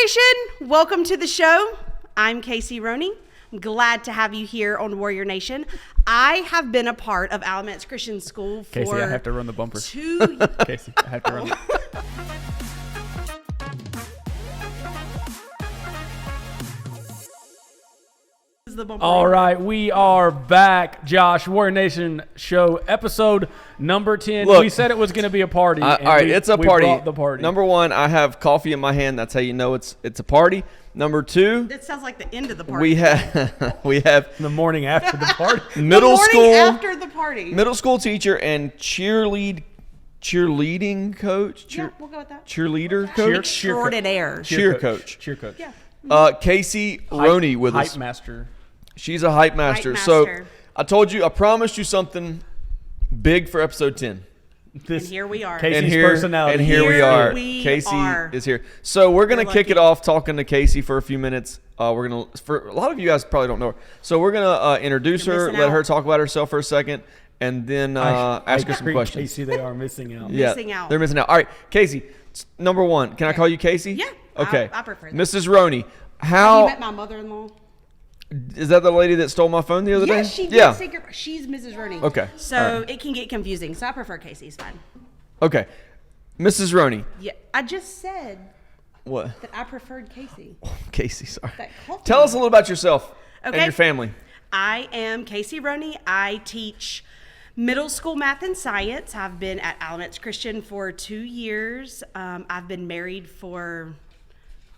Nation, welcome to the show. I'm Casey Roney. I'm glad to have you here on Warrior Nation. I have been a part of Alamance Christian School for Casey, I have to run the bumper. Casey, I have to run All right, we are back. Josh, Warrior Nation show episode number 10. Look, we said it was going to be a party. All right, it's a party. We brought the party. Number one, I have coffee in my hand. That's how you know it's a party. Number two, That sounds like the end of the party. we have the morning after the party. middle school after the party. middle school teacher and cheerleading coach. Yeah, we'll go with that. Cheerleader coach. Extraordinaire. Cheer coach. Cheer coach. Yeah. Casey Roney with us. Hype master. She's a hype master. So I promised you something big for episode 10. And here we are. Casey's personality. And here we are. Casey is here. So we're going to kick it off talking to Casey for a few minutes. For a lot of you guys probably don't know her. So we're going to introduce her, let her talk about herself for a second, and then ask her some questions. Casey, they are missing out. Yeah, they're missing out. All right, Casey, number one. Can I call you Casey? Yeah. Okay. I prefer that. Mrs. Roney, Have you met my mother-in-law? Is that the lady that stole my phone the other day? Yes, she did. She's Mrs. Roney. Okay. So it can get confusing. So I prefer Casey's fine. Okay. Mrs. Roney. Yeah. I just said What? that I preferred Casey. Casey, sorry. That Tell us a little about yourself and Okay. your family. I am Casey Roney. I teach middle school math and science. I've been at Alamance Christian for 2 years. I've been married for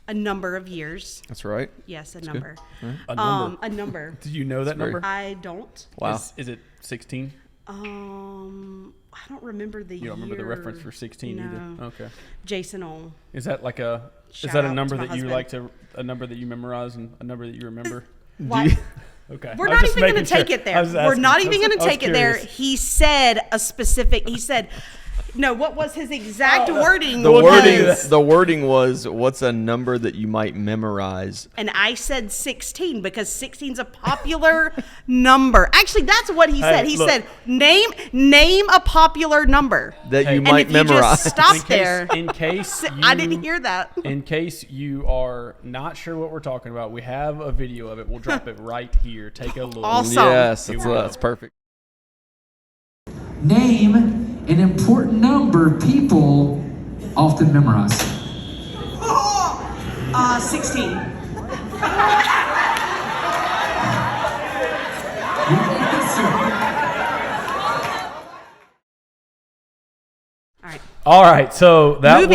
a number of years. That's right. Yes, a number. Right. A number. Do you know that number? I don't. Wow. Is it 16? I don't remember the year. You don't remember the reference for 16 either? Okay. Jason will. Is that like a Shout is that a out number to my that you husband. like to a number that you memorize and a number that you remember? What? Okay. We're I was not just even going to making take sure. it there. I was We're asking. not even going to I was take it there. curious. He said no, what was his exact wording? The wording was, what's a number that you might memorize? And I said 16 because 16 is a popular number. Actually, that's what he said. He said, name a popular number That you might and if memorize. You just stop there. In case I didn't hear that. In case you are not sure what we're talking about, we have a video of it. We'll drop it right here. Take a look. Awesome. Yes, that's perfect. Name an important number people often memorize. 16. All right. So that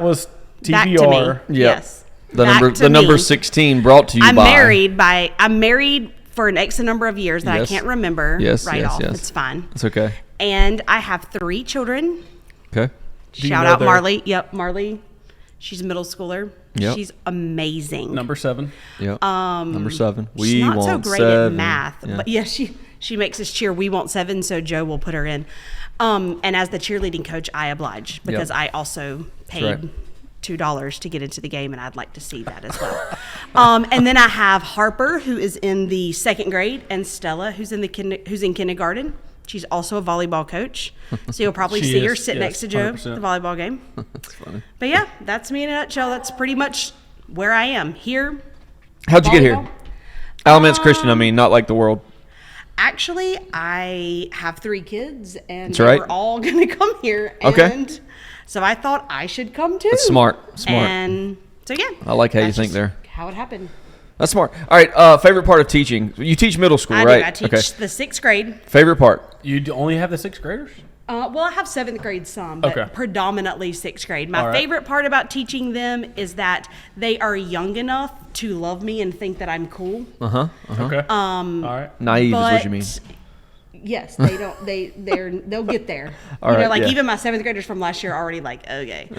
was Back to me. TBR. Yes. The number 16 brought to you I'm by. I'm married for an X number of years that I can't remember off. Yes. It's fine. It's okay. And I have 3 children. Okay. Shout out Marley. Yep, Marley. She's a middle schooler. Yep. She's amazing. Number 7. Yep. Number 7. She's not so great at math, Yeah. but yeah, she makes us cheer. We want 7, so Joe will put her in. And as the cheerleading coach, I oblige because I also paid $2 to get into the game, and I'd like to see that as well. And then I have Harper, who is in the 2nd grade, and Stella, who's in kindergarten. She's also a volleyball coach, so you'll probably see her sit next to Joe at the volleyball game. That's funny. But yeah, that's me in a nutshell. That's pretty much where I am here. How'd you get here? Alamance Christian, I mean, not like the world. Actually, I have 3 kids, and That's right. we're all going to come here. And so I thought I should come too. That's smart. And so, yeah. I like how you think there. How it happened. That's smart. All right, favorite part of teaching. You teach middle school, right? I teach the 6th grade. Favorite part? You only have the 6th graders? Well, I have 7th grade some, but predominantly 6th grade. My favorite part about teaching them is that they are young enough to love me and think that I'm cool. Okay. All right. Naive is what you mean. Yes, they don't. They'll get there. Even my 7th graders from last year are already like, okay,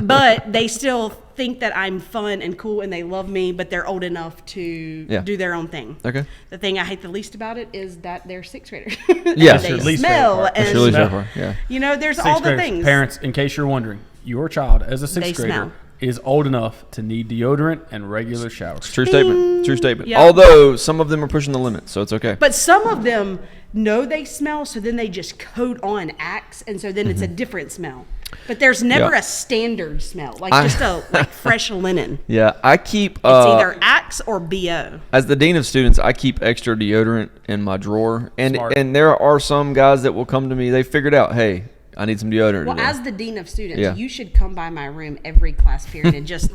but they still think that I'm fun and cool and they love me, but they're old enough to do their own thing. Okay. The thing I hate the least about it is that they're 6th graders. Yeah, they smell and yeah. There's all the things. Parents, in case you're wondering, your child as a 6th grader smell. is old enough to need deodorant and regular showers. True statement. True statement. Yep. Although some of them are pushing the limit, so it's okay. But some of them know they smell, so then they just coat on Axe, and so then it's a different smell. But there's never a standard smell, just a fresh linen. Yeah, I keep. It's either Axe or BO. As the dean of students, I keep extra deodorant in my drawer, and Smart. and there are some guys that will come to me. They figured out, hey, I need some deodorant. Well, today. as the dean of students, you should come by my room every class period and just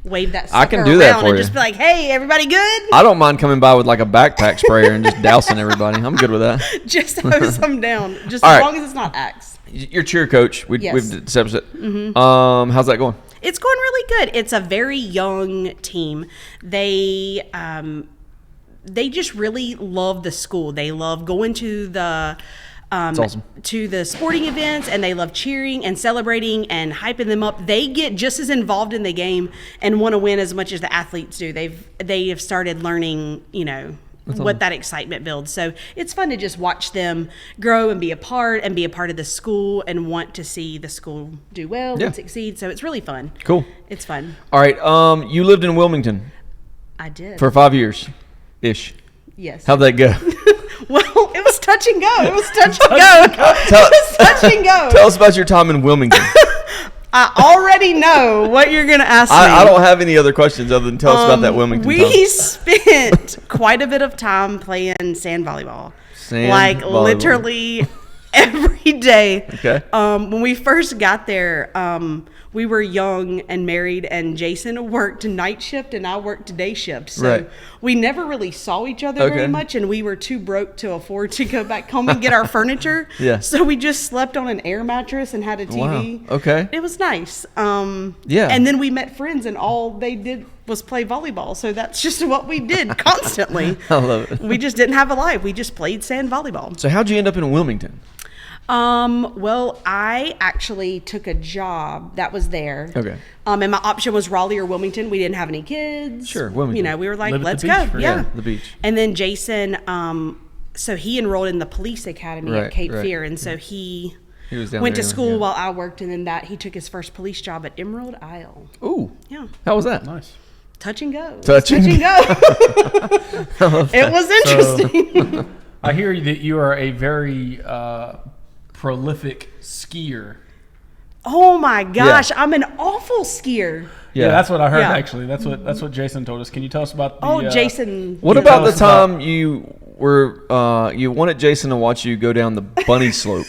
wave that sucker I can do that around for and you. just be like, "Hey, everybody good?" I don't mind coming by with like a backpack sprayer and just dousing everybody. I'm good with that. Just hose them down, just All as right. long as it's not Axe. Your cheer coach, we've discussed it. How's that going? It's going really good. It's a very young team. They just really love the school. They love going to the That's awesome. to the sporting events, and they love cheering and celebrating and hyping them up. They get just as involved in the game and want to win as much as the athletes do. They have started learning, what that excitement builds. So it's fun to just watch them grow and be a part of the school and want to see the school do well and succeed. So it's really fun. Cool. It's fun. All right. You lived in Wilmington I did. for 5 years, ish. Yes. How'd that go? Well, it was touch and go. It was touch and go. It was touch and go. Tell us about your time in Wilmington. I already know what you're going to ask me. I don't have any other questions other than tell us about that Wilmington time. We spent quite a bit of time playing sand volleyball. Volleyball. Literally every day. Okay. When we first got there, we were young and married, and Jason worked night shift and I worked day shift. So we never really saw each other very much, and we were too broke to afford to go back home and get our furniture. Yeah. So we just slept on an air mattress and had a TV. Wow. Okay. It was nice. Yeah. And then we met friends, and all they did was play volleyball. So that's just what we did constantly. I love it. We just didn't have a life. We just played sand volleyball. So how'd you end up in Wilmington? Well, I actually took a job that was there. Okay. And my option was Raleigh or Wilmington. We didn't have any kids. Sure, Wilmington. We were like, Live at let's the go. beach, right? Yeah. The beach. And then Jason, so he enrolled in the police academy at Cape Fear, and so he was down went to there, school while I worked, and then he took his first police job at Emerald Isle. Ooh. Yeah. How was that? Nice. Touch Touch and go. and It was interesting. I hear that you are a very prolific skier. Oh my gosh, I'm an awful skier. Yeah, that's what I heard. Yeah. Actually, that's what Jason told us. Can you tell us about the? Jason. What Yeah. about Tell the us about- time you were you wanted Jason to watch you go down the bunny slope?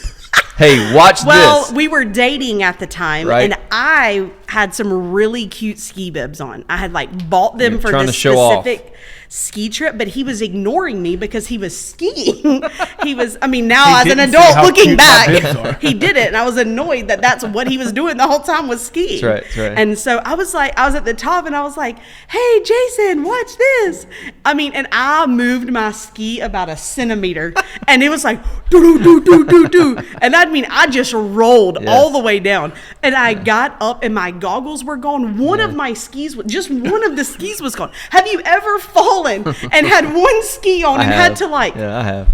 Hey, watch Well, this. we were dating at the time, Right. and I had some really cute ski bibs on. I had bought them You're for trying this to show off. specific ski trip, but he was ignoring me because he was skiing. Now as an didn't see adult how looking cute my bibs are. back, he did it, and I was annoyed that that's what he was doing the whole time was skiing. That's right. And so I was at the top, and I was like, "Hey, Jason, watch this." And I moved my ski about a centimeter, and it was like do do do do do, and I just rolled all the way down, and I got up, and my goggles were gone. One of my skis, just one of the skis was gone. Have you ever fallen and had one ski on and had to Yeah, I have.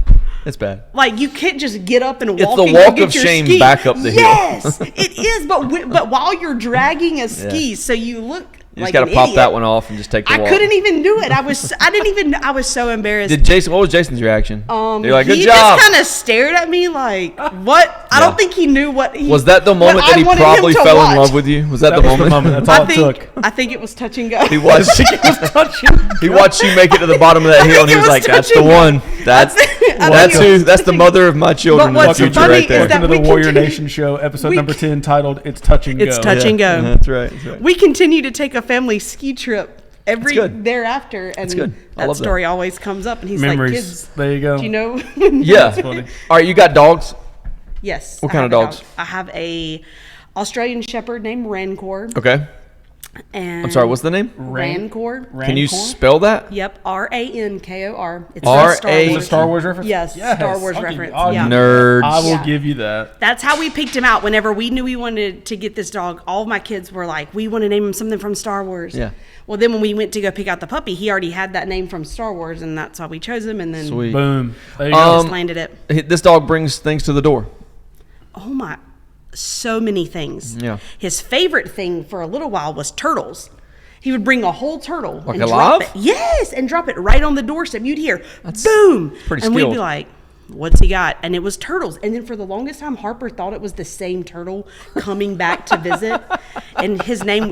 It's bad. you can't just get up and It's walk. the and go walk get of your shame ski. back up the hill. Yes, it is. But while you're dragging a ski, so you look You just like got to an pop idiot. that one off and just take the I walk. couldn't even do it. I was so embarrassed. What was Jason's reaction? You're like, good he job. just kind of stared at me like, what? I don't think he knew what he Was that the moment what that I he wanted him probably to fell watch. in love with you? Was that, That the was the moment? moment. That's all it took. I think it was touch and go. He watched he watched you make it to the bottom of that hill, and he it was was like, "That's touch the and one. That's I think it was That's the mother of my children But in the what's future, funny right is there." that Welcome to the we Warrior continue- Nation show, episode we- number 10, titled "It's Touch and Go." It's touch and go. That's right. That's right. We continue to take a family ski trip every good. thereafter, and good. I that love that. story always comes up, and he's Memories. like, "Kids, There you go. do you know?" Yeah. funny. All right, you got dogs? Yes. What I kind have of a dogs? dog. I have a Australian Shepherd named Rancor. Okay. And I'm sorry. What's the name? Rancor. Can you Rancor? spell that? Yep, Rankor. It's R-A- a Star Is it a Wars. Star Wars reference? Yes, Star Wars I'll give reference. you- I'll Yeah. give you- Nerds. I will Yeah. give you that. That's how we picked him out. Whenever we knew we wanted to get this dog, all of my kids were like, "We want to name him something from Star Wars." Yeah. Well, then when we went to go pick out the puppy, he already had that name from Star Wars, and that's why we chose him. And then Sweet. Boom. There you we go. just landed it. This dog brings things to the door. Oh my, so many things. Yeah. His favorite thing for a little while was turtles. He would bring a whole turtle Like and alive? drop it. Yes, and drop it right on the doorstep. You'd hear boom, pretty and we'd skilled. be like, what's he got? And it was turtles. And then for the longest time, Harper thought it was the same turtle coming back to visit. And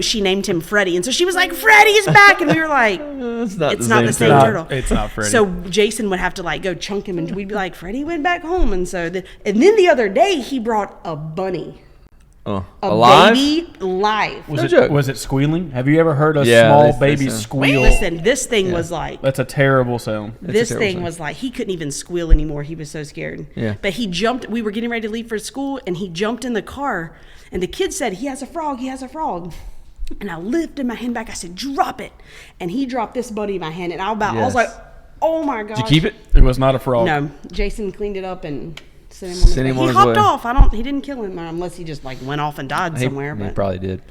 she named him Freddie. And so she was like, Freddie's back. And we were like, it's not the same turtle. It's not Freddie. So Jason would have to like go chunk him, and we'd be like, Freddie went back home. And so and then the other day he brought a bunny. Alive? Baby live. Was it squealing? Have you ever heard a small baby squeal? Listen, this thing was like. That's a terrible sound. This thing was like, he couldn't even squeal anymore. He was so scared. Yeah. But he jumped. We were getting ready to leave for school, and he jumped in the car. And the kid said, he has a frog. He has a frog. And I lifted my hand back. I said, drop it. And he dropped this bunny in my hand. And I was like, oh my God. Did you keep it? It was not a frog. No. Jason cleaned it up and sent him on his way. He hopped off. He didn't kill him unless he just like went off and died somewhere. He probably did.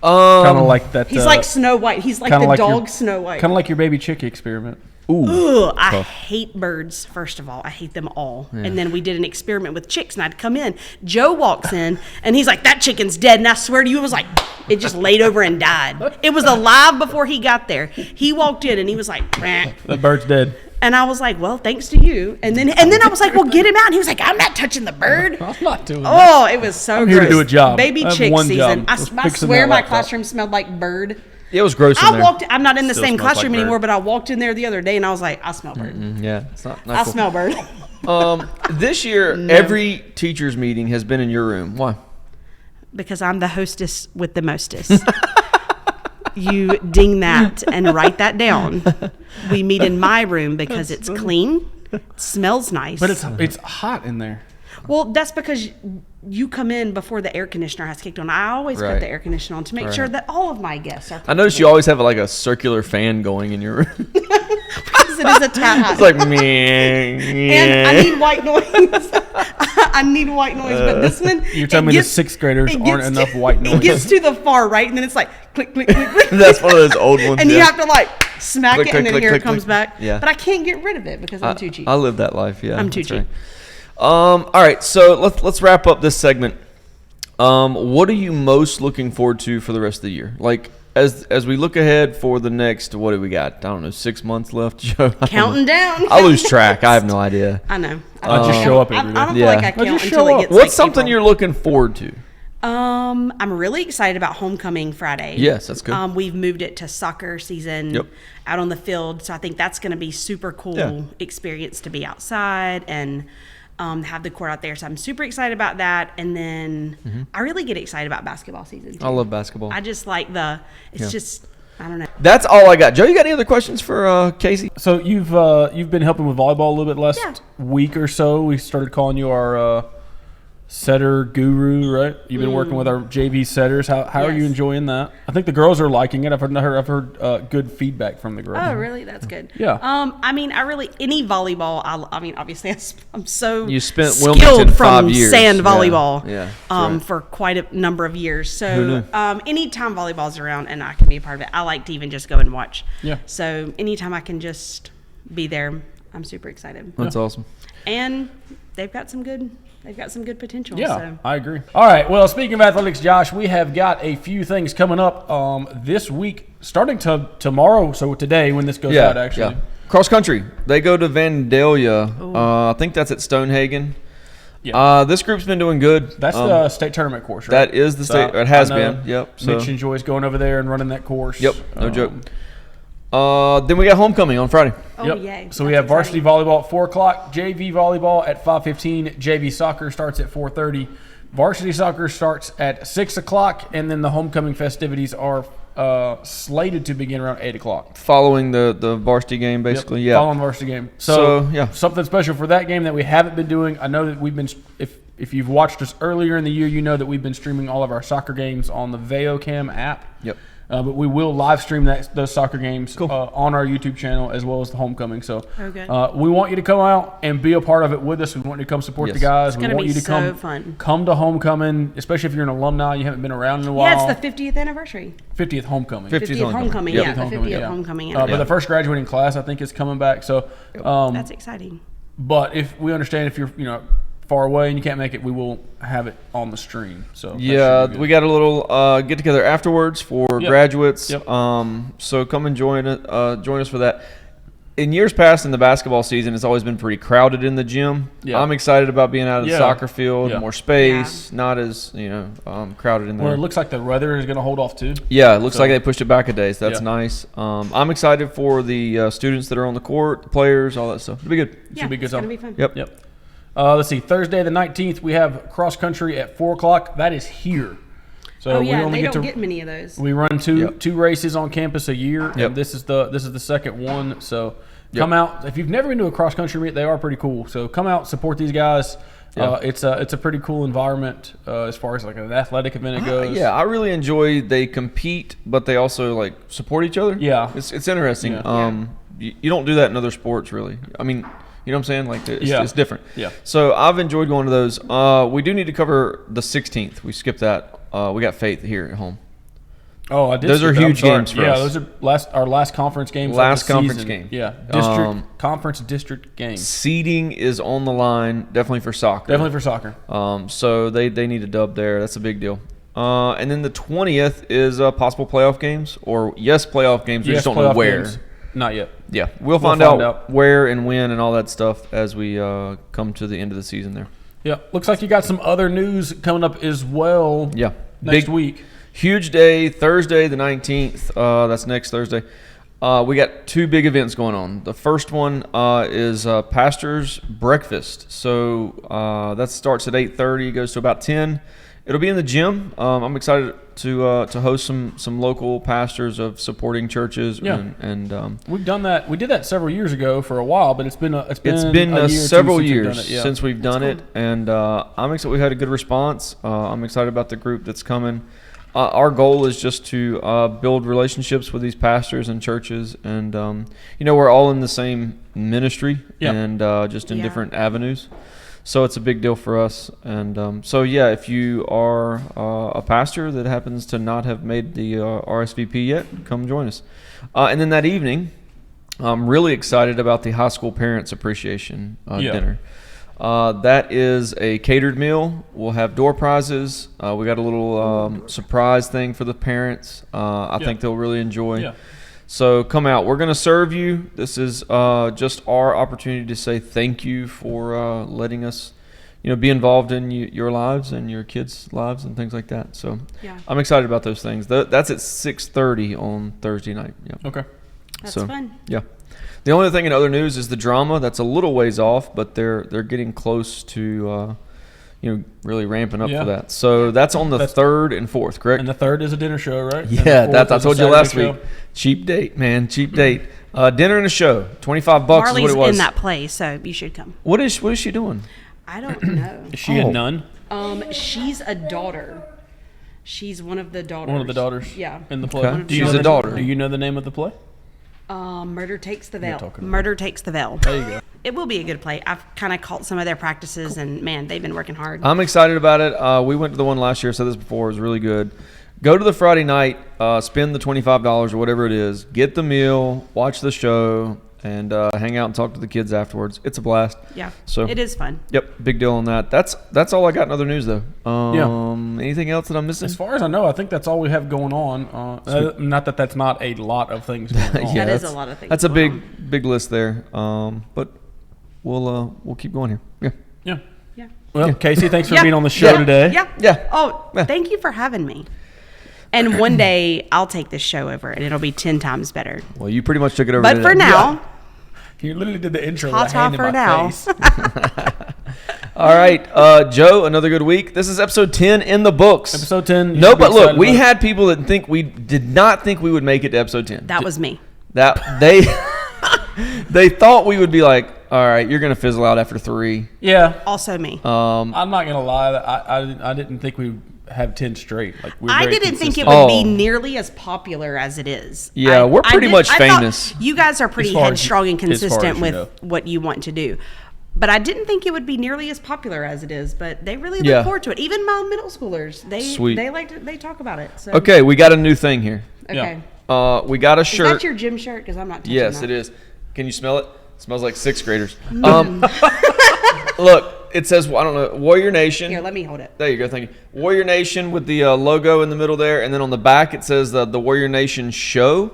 Kind of like that. He's like Snow White. He's like the dog Snow White. Kind of like your baby chick experiment. Ooh. I hate birds, first of all. I hate them all. Yeah. And then we did an experiment with chicks, and I'd come in. Joe walks in, and he's like, that chicken's dead. And I swear to you, it was like, it just laid over and died. It was alive before he got there. He walked in, and he was like, meh. The bird's dead. And I was like, well, thanks to you. And then I was like, well, get him out. And he was like, I'm not touching the bird. I'm not doing that. Oh, it was so I'm gross. here to do a job. Baby chick season. I swear my classroom smelled like bird. It was gross in there. I'm not in the same classroom anymore, but I walked in there the other day and I was like, I smell bird. Yeah, it's not I cool. smell bird. This year, every teacher's meeting has been in your room. Why? Because I'm the hostess with the mostest. You ding that and write that down. We meet in my room because it's clean, it smells nice. But it's hot in there. Well, that's because you come in before the air conditioner has kicked on. I always put the air conditioner on to make sure that all of my guests are. I noticed you always have like a circular fan going in your room. Because it is a tad hot. It's like me. And I need white noise. I need white noise, but this one. You're telling me the sixth graders aren't enough white noise. It gets to the far right, and then it's like click, click, click, click. That's one of those old ones. And you have to like smack click, it, and then click, here click, it comes click. back. Yeah. But I can't get rid of it because I'm too cheap. I live that life. Yeah, I'm too cheap. Right. All right, so let's wrap up this segment. What are you most looking forward to for the rest of the year? Like as we look ahead for the next, what do we got? I don't know, 6 months left, Joe. Counting down. I lose track. I have no idea. I know. I just show up every day. I don't feel like I count until it gets. What's something you're looking forward to? I'm really excited about homecoming Friday. Yes, that's good. We've moved it to soccer season out on the field, so I think that's going to be super cool experience to be outside and have the court out there. So I'm super excited about that. And then I really get excited about basketball season too. I love basketball. I just like just, I don't know. That's all I got. Joe, you got any other questions for Casey? So you've been helping with volleyball a little bit last week or so. We started calling you our setter guru, right? You've been working with our JV setters. How are you enjoying that? I think the girls are liking it. I've heard good feedback from the girls. Oh, really? That's good. Yeah. I mean, any volleyball. I mean, obviously, I'm so you spent skilled Wilmington from 5 years. sand volleyball. Yeah. For quite a number of years. So, anytime volleyball's around and I can be a part of it, I like to even just go and watch. Yeah. So anytime I can just be there, I'm super excited. That's awesome. And they've got some good potential. Yeah, so. I agree. All right. Well, speaking of athletics, Josh, we have got a few things coming up this week, starting tomorrow. So today, when this goes out, actually. Yeah. Cross country. They go to Vandalia. I think that's at Stonehagen. Yeah. This group's been doing good. That's the state tournament course, right? That is the state. It has been. Yep. So. Mitch enjoys going over there and running that course. Yep. No joke. Then we got homecoming on Friday. Oh, yay. So we have varsity volleyball at 4 o'clock, JV volleyball at 5:15, JV soccer starts at 4:30, varsity soccer starts at 6 o'clock, and then the homecoming festivities are slated to begin around 8 o'clock. Following the varsity game, basically. Yeah. Following the varsity game. So something special for that game that we haven't been doing. I know that we've been, if you've watched us earlier in the year, you know that we've been streaming all of our soccer games on the VeoCam app. Yep. But we will live stream those soccer games on our YouTube channel as well as the homecoming. So we want you to come out and be a part of it with us. We want you to come support the guys. It's we want you to come to homecoming, especially if you're an alumni, you haven't been around in a while. Yeah, it's the 50th anniversary. 50th homecoming. 50th homecoming. Yeah, the 50th homecoming. But the first graduating class, I think, is coming back. So that's exciting. But if we understand if you're far away and you can't make it, we will have it on the stream. So we got a little get together afterwards for graduates. So come and join us for that. in years past in the basketball season, it's always been pretty crowded in the gym. Yeah. I'm excited about being out of the soccer field, more space, not as crowded in there. Well, it looks like the weather is going to hold off too. Yeah, it looks like they pushed it back a day, so that's nice. I'm excited for the students that are on the court, the players, all that stuff. It'll be good. Should be good. It's going to be fun. Yep. Let's see. Thursday the 19th, we have cross country at 4:00. That is here. So we only get many of those. We run two races on campus a year, and this is the second one. So come out. If you've never been to a cross country meet, they are pretty cool. So come out, support these guys. It's a pretty cool environment as far as like an athletic event goes. I really enjoy. They compete, but they also like support each other. Yeah, it's interesting. You don't do that in other sports, really. I mean, you know what I'm saying? Like it's different. Yeah. So I've enjoyed going to those. We do need to cover the 16th. We skipped that. We got Faith here at home. Oh, I did. Those are huge games for us. Yeah, those are our last conference games. Last conference game. Yeah, district games. Seeding is on the line, definitely for soccer. So they need a dub there. That's a big deal. And then the 20th is possible playoff games, playoff games. We just don't know where. Games. Not yet. Yeah, we'll find out where and when and all that stuff as we come to the end of the season there. Yeah, looks like you got some other news coming up as well. Yeah, next week. Huge day, Thursday the 19th. That's next Thursday. We got two big events going on. The first one is Pastor's Breakfast. So that starts at 8:30, goes to about 10. It'll be in the gym. I'm excited to host some local pastors of supporting churches. Yeah. And we've done that. We did that several years ago for a while, but it's been several years since we've done it. And I'm excited. We had a good response. I'm excited about the group that's coming. Our goal is just to build relationships with these pastors and churches, and we're all in the same ministry and just in different avenues. So it's a big deal for us. And if you are a pastor that happens to not have made the RSVP yet, come join us. And then that evening, I'm really excited about the high school parents appreciation dinner. That is a catered meal. We'll have door prizes. We got a little surprise thing for the parents. I think they'll really enjoy. Yeah. So come out. We're going to serve you. This is just our opportunity to say thank you for letting us, be involved in your lives and your kids' lives and things like that. So I'm excited about those things. That's at 6:30 on Thursday night. Yeah. Okay. That's fun. Yeah. The only thing in other news is the drama. That's a little ways off, but they're getting close to really ramping up for that. So that's on the 3rd and 4th, correct? And the 3rd is a dinner show, right? Yeah, I told you last week. Cheap date, man. Cheap date. Dinner and a show. $25 is what it was. Marley's in that play, so you should come. What is she doing? I don't know. Is she a nun? She's a daughter. She's one of the daughters. One of the daughters? Yeah. In the play. Okay. She's a daughter. Do you know the name of the play? Murder Takes the Veil. Murder Takes the Veil. There you go. It will be a good play. I've kind of caught some of their practices, and man, they've been working hard. I'm excited about it. We went to the one last year. I said this before. It was really good. Go to the Friday night, spend the $25 or whatever it is, get the meal, watch the show, and hang out and talk to the kids afterwards. It's a blast. Yeah. So it is fun. Yep. Big deal on that. That's all I got in other news, though. Anything else that I'm missing? As far as I know, I think that's all we have going on. Not that that's not a lot of things going on. That is a lot of things. That's a big list there. But we'll keep going here. Yeah. Well, Casey, thanks for being on the show today. Yeah. Oh, thank you for having me. And one day I'll take this show over, and it'll be 10 times better. Well, you pretty much took it over. But for now, you literally did the intro with a hand in my face. All right, Joe, another good week. This is episode 10 in the books. Episode 10. No, but look, we had people that did not think we would make it to episode 10. That was me. That they thought we would be like, all right, you're gonna fizzle out after 3. Yeah. Also me. I'm not gonna lie. I didn't think we have 10 straight. Like I didn't think it would be nearly as popular as it is. Yeah, we're pretty much famous. You guys are pretty headstrong and consistent with what you want to do. But I didn't think it would be nearly as popular as it is. But they really look forward to it. Even my middle schoolers, they talk about it. So. Okay, we got a new thing here. Okay. We got a shirt. Is that your gym shirt? Because I'm not touching Yes, that. it is. Can you smell it? It smells like 6th graders. Look. It says, I don't know, Warrior Nation. Here, let me hold it. There you go, thank you. Warrior Nation with the logo in the middle there. And then on the back, it says the Warrior Nation show.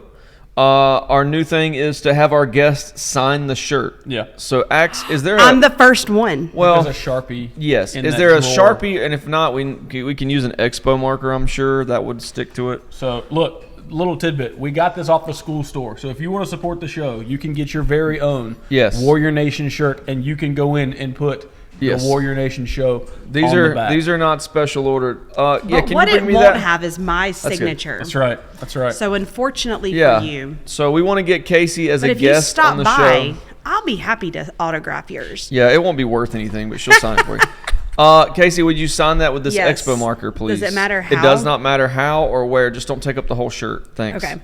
Our new thing is to have our guests sign the shirt. Yeah. So, Axe, is there I'm the first one. Well, there's a Sharpie. Yes. in Is that there a drawer. Sharpie? And if not, we can use an Expo marker, I'm sure. That would stick to it. So, look, little tidbit. We got this off the school store. So, if you want to support the show, you can get your very own Warrior Nation shirt, and you can go in and put the Warrior Nation show These on are the back. these are not special ordered. But Can what you bring it me won't that? have is my signature. That's right. That's right. So unfortunately Yeah. for you. So we want to get Casey as But a if you guest stop on the by, show. I'll be happy to autograph yours. Yeah, it won't be worth anything, but she'll sign it for you. Casey, would you sign that with this Yes. Expo marker, please? Does it matter It how? does not matter how or where. Just don't take up the whole shirt. Thanks. Okay.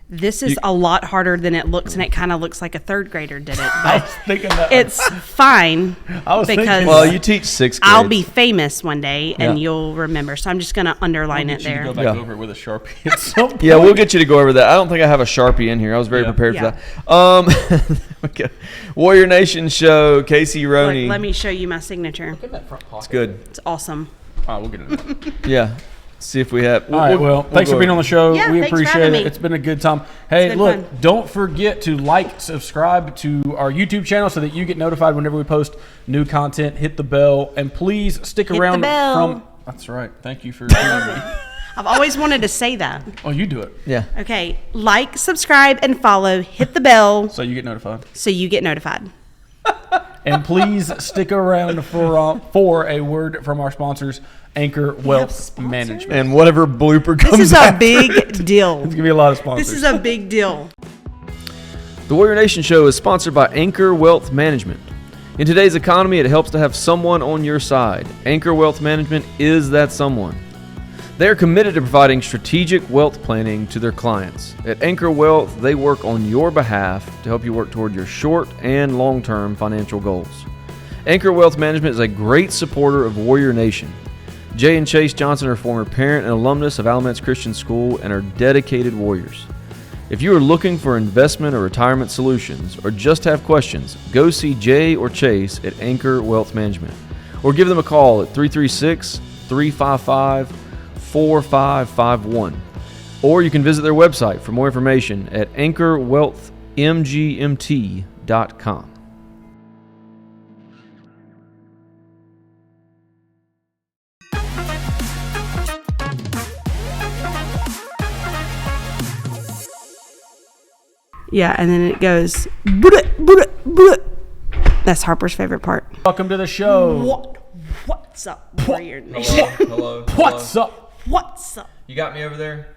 This is a lot harder than it looks, and it kind of looks like a third grader did it. I But was thinking that. it's fine I was because thinking- Well, you teach sixth grade. I'll be famous one day, and Yeah. you'll remember. So I'm just going to underline We'll it get you to there. go back Yeah. over it with a Sharpie at some point. Yeah, we'll get you to go over that. I don't think I have a Sharpie in here. I was very prepared Yeah. for that. Okay. Warrior Nation show, Casey Roney. Look, let me show you my signature. Look at that front pocket. It's good. It's awesome. All right, we'll get it. Yeah. See if we have. All right, well, thanks for being on the show. Yeah, we thanks for appreciate having it. me. It's been a good time. Hey, been look, fun. don't forget to subscribe to our YouTube channel so that you get notified whenever we post new content. Hit the bell, and please stick the around bell. from. That's right. Thank you for hearing me. I've always wanted to say that. Oh, you do it Yeah. Okay, like, subscribe, and follow. Hit the bell so you get notified. so you get notified. And please stick around for a word from our sponsors, Anchor Wealth sponsors? Management. And whatever blooper comes This is a after. big deal. There's gonna be a lot of sponsors. This is a big deal. The Warrior Nation show is sponsored by Anchor Wealth Management. In today's economy, it helps to have someone on your side. Anchor Wealth Management is that someone. They are committed to providing strategic wealth planning to their clients. At Anchor Wealth, they work on your behalf to help you work toward your short and long-term financial goals. Anchor Wealth Management is a great supporter of Warrior Nation. Jay and Chase Johnson are former parent and alumnus of Alamance Christian School and are dedicated warriors. If you are looking for investment or retirement solutions or just have questions, go see Jay or Chase at Anchor Wealth Management or give them a call at 336-355-4551. Or you can visit their website for more information at anchorwealthmgmt.com. Yeah, and then it goes. "Bleh, bleh, bleh." That's Harper's favorite part. Welcome to the show. What's up, Warrior Nation? Hello. What's up? What's up? You got me over there?